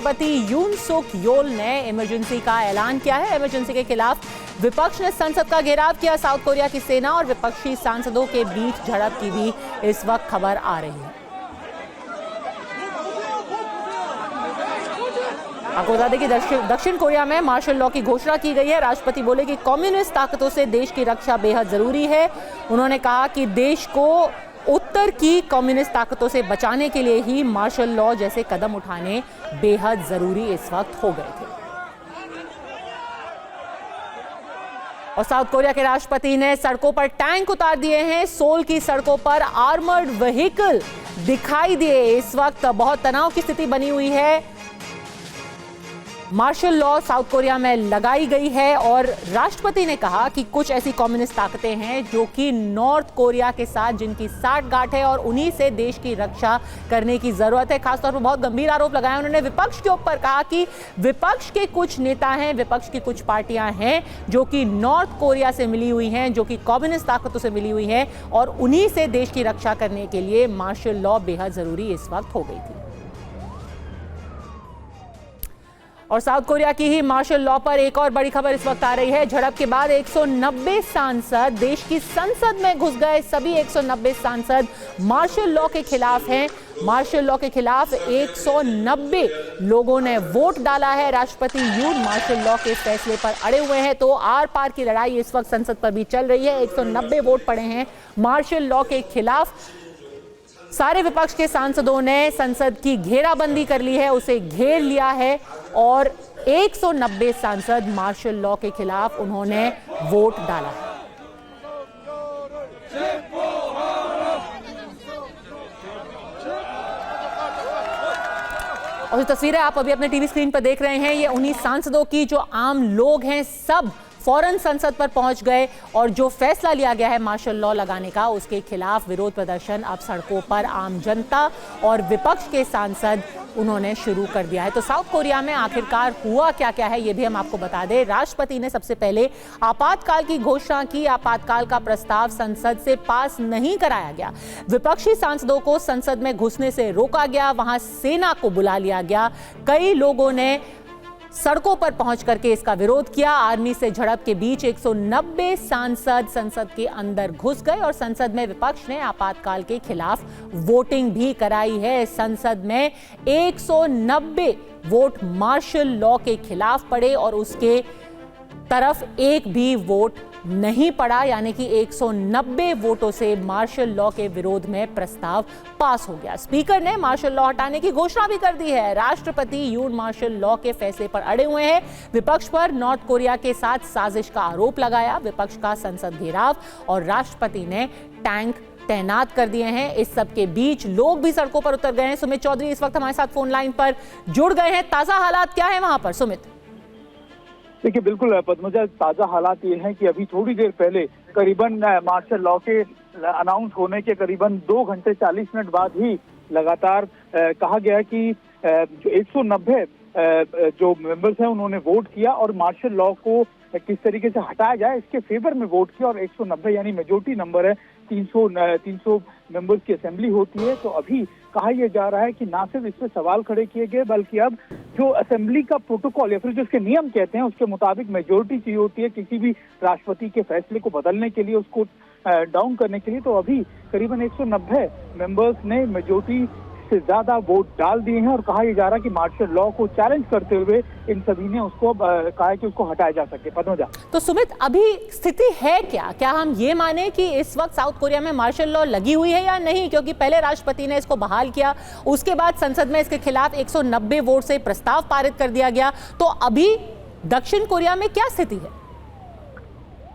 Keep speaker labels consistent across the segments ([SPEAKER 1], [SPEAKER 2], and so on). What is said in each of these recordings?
[SPEAKER 1] राष्ट्रपति यून सुक योल ने इमरजेंसी का ऐलान किया है। इमरजेंसी के खिलाफ विपक्ष ने संसद का घेराव किया। साउथ कोरिया की सेना और विपक्षी सांसदों के बीच झड़प की भी इस वक्त खबर आ रही है। आपको बता दें कि दक्षिण कोरिया में मार्शल लॉ की घोषणा की गई है। राष्ट्रपति बोले कि कम्युनिस्ट ताकतों से देश की रक्षा बेहद जरूरी है। उन्होंने कहा कि देश को उत्तर की कम्युनिस्ट ताकतों से बचाने के लिए ही मार्शल लॉ जैसे कदम उठाने बेहद जरूरी इस वक्त हो गए थे। और साउथ कोरिया के राष्ट्रपति ने सड़कों पर टैंक उतार दिए हैं। सोल की सड़कों पर आर्मर्ड व्हीकल दिखाई दिए। इस वक्त बहुत तनाव की स्थिति बनी हुई है। मार्शल लॉ साउथ कोरिया में लगाई गई है और राष्ट्रपति ने कहा कि कुछ ऐसी कम्युनिस्ट ताकतें हैं जो कि नॉर्थ कोरिया के साथ जिनकी साठगांठ है और उन्हीं से देश की रक्षा करने की जरूरत है। खासतौर पर बहुत गंभीर आरोप लगाए उन्होंने विपक्ष के ऊपर। कहा कि विपक्ष के कुछ नेता हैं, विपक्ष की कुछ पार्टियां हैं जो कि नॉर्थ कोरिया से मिली हुई हैं, जो कि कम्युनिस्ट ताकतों से मिली हुई हैं और उन्हीं से देश की रक्षा करने के लिए मार्शल लॉ बेहद जरूरी इस वक्त हो गई थी। और साउथ कोरिया की ही मार्शल लॉ पर एक और बड़ी खबर इस वक्त आ रही है। झड़प के बाद 190 सांसद देश की संसद में घुस गए। सभी 190 सांसद मार्शल लॉ के खिलाफ हैं। मार्शल लॉ के खिलाफ 190 लोगों ने वोट डाला है। राष्ट्रपति यून मार्शल लॉ के फैसले पर अड़े हुए हैं। तो आर पार की लड़ाई इस वक्त संसद पर भी चल रही है। 190 वोट पड़े हैं मार्शल लॉ के खिलाफ। सारे विपक्ष के सांसदों ने संसद की घेराबंदी कर ली है, उसे घेर लिया है और 190 सांसद मार्शल लॉ के खिलाफ उन्होंने वोट डाला है। और जो तस्वीरें आप अभी अपने टीवी स्क्रीन पर देख रहे हैं, ये उन्हीं सांसदों की जो आम लोग हैं, सब फौरन संसद पर पहुंच गए और जो फैसला लिया गया है मार्शल लॉ लगाने का, उसके खिलाफ विरोध प्रदर्शन अब सड़कों पर आम जनता और विपक्ष के सांसद उन्होंने शुरू कर दिया है। तो साउथ कोरिया में आखिरकार हुआ क्या क्या है, ये भी हम आपको बता दें। राष्ट्रपति ने सबसे पहले आपातकाल की घोषणा की। आपातकाल का प्रस्ताव संसद से पास नहीं कराया गया। विपक्षी सांसदों को संसद में घुसने से रोका गया। वहां सेना को बुला लिया गया। कई लोगों ने सड़कों पर पहुंच करके इसका विरोध किया। आर्मी से झड़प के बीच 190 सांसद संसद के अंदर घुस गए और संसद में विपक्ष ने आपातकाल के खिलाफ वोटिंग भी कराई है। संसद में 190 वोट मार्शल लॉ के खिलाफ पड़े और उसके तरफ एक भी वोट नहीं पड़ा, यानी कि 190 वोटों से मार्शल लॉ के विरोध में प्रस्ताव पास हो गया। स्पीकर ने मार्शल लॉ हटाने की घोषणा भी कर दी है। राष्ट्रपति यून मार्शल लॉ के फैसले पर अड़े हुए हैं। विपक्ष पर नॉर्थ कोरिया के साथ साजिश का आरोप लगाया। विपक्ष का संसद घेराव और राष्ट्रपति ने टैंक तैनात कर दिए हैं। इस सब के बीच लोग भी सड़कों पर उतर गए हैं। सुमित चौधरी इस वक्त हमारे साथ फोन लाइन पर जुड़ गए हैं। ताजा हालात क्या है वहां पर सुमित?
[SPEAKER 2] देखिए बिल्कुल पद्मजा, ताजा हालात ये हैं कि अभी थोड़ी देर पहले करीबन मार्शल लॉ के अनाउंस होने के करीबन 2 घंटे 40 मिनट बाद ही लगातार कहा गया कि 190 जो मेंबर्स हैं उन्होंने वोट किया और मार्शल लॉ को किस तरीके से हटाया जाए इसके फेवर में वोट किया और 190 यानी मेजोरिटी नंबर है। 300 मेंबर्स की असेंबली होती है। तो अभी कहा यह जा रहा है कि ना सिर्फ इस पे सवाल खड़े किए गए बल्कि अब जो असेंबली का प्रोटोकॉल या फिर जो उसके नियम कहते हैं उसके मुताबिक मेजोरिटी चाहिए होती है किसी भी राष्ट्रपति के फैसले को बदलने के लिए, उसको डाउन करने के लिए। तो अभी करीबन 190 मेंबर्स ने मेजोरिटी से ज्यादा वोट डाल दिए हैं और कहा यह जा रहा है कि मार्शल लॉ को चैलेंज करते हुए इन सभी ने उसको कहा है कि उसको हटाया जा सके। पद्मजा,
[SPEAKER 1] तो सुमित अभी स्थिति है क्या? क्या हम ये माने कि इस वक्त साउथ कोरिया में मार्शल लॉ लगी हुई है या नहीं? क्योंकि पहले राष्ट्रपति ने इसको बहाल किया, उसके बाद संसद में इसके खिलाफ 190 वोट से प्रस्ताव पारित कर दिया गया। तो अभी दक्षिण कोरिया में क्या स्थिति है?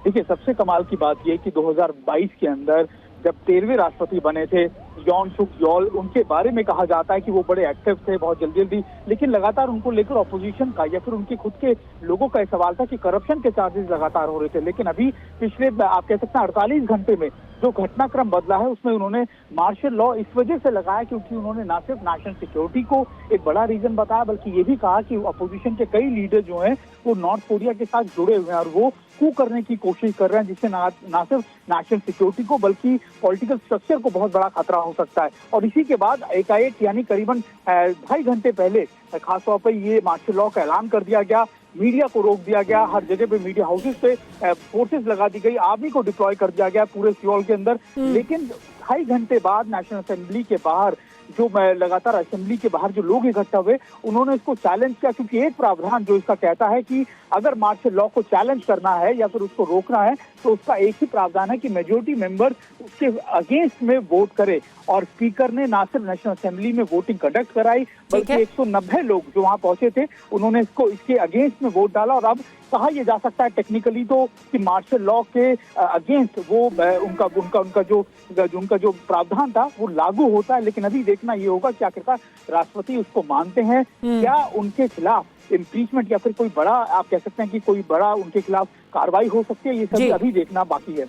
[SPEAKER 2] देखिए सबसे कमाल की बात यह कि 2022 के अंदर जब 13वें राष्ट्रपति बने थे योन सुक योल, उनके बारे में कहा जाता है कि वो बड़े एक्टिव थे बहुत जल्दी, लेकिन लगातार उनको लेकर ऑपोजिशन का या फिर उनके खुद के लोगों का सवाल था कि करप्शन के चार्जेस लगातार हो रहे थे। लेकिन अभी पिछले आप कह सकते हैं 48 घंटे में जो घटनाक्रम बदला है उसमें उन्होंने मार्शल लॉ इस वजह से लगाया क्योंकि उन्होंने ना सिर्फ नेशनल सिक्योरिटी को एक बड़ा रीजन बताया बल्कि ये भी कहा कि अपोजिशन के कई लीडर जो हैं वो नॉर्थ कोरिया के साथ जुड़े हुए हैं और वो कू करने की कोशिश कर रहे हैं जिससे ना सिर्फ नेशनल सिक्योरिटी को बल्कि पॉलिटिकल स्ट्रक्चर को बहुत बड़ा खतरा हो सकता है। और इसी के बाद एकाएक यानी करीबन 2.5 घंटे पहले खासतौर पर ये मार्शल लॉ का ऐलान कर दिया गया, मीडिया को रोक दिया गया, हर जगह पे मीडिया हाउसेस पे फोर्सेस लगा दी गई, आर्मी को डिप्लॉय कर दिया गया पूरे सियोल के अंदर। लेकिन 2.5 घंटे बाद नेशनल असेंबली के बाहर जो लगातार असेंबली के बाहर जो लोग इकट्ठा हुए, उन्होंने इसको चैलेंज किया, क्योंकि एक प्रावधान जो इसका कहता है कि अगर मार्शल लॉ को चैलेंज करना है या फिर उसको रोकना है तो उसका एक ही प्रावधान है कि मेजोरिटी मेंबर उसके अगेंस्ट में वोट करे। और स्पीकर ने ना सिर्फ नेशनल असेंबली में वोटिंग कंडक्ट कराई, बल्कि 190 लोग जो वहां पहुंचे थे उन्होंने इसके अगेंस्ट में वोट डाला। और अब कहा यह जा सकता है टेक्निकली तो कि मार्शल लॉ के अगेंस्ट वो उनका जो प्रावधान था वो लागू होता है। लेकिन अभी देखना ये होगा कि आखिरकार राष्ट्रपति उसको मानते हैं, क्या उनके खिलाफ इम्पीचमेंट या फिर कोई बड़ा, आप कह सकते हैं कि कोई बड़ा उनके खिलाफ कार्रवाई हो सकती है, ये सभी अभी देखना बाकी है।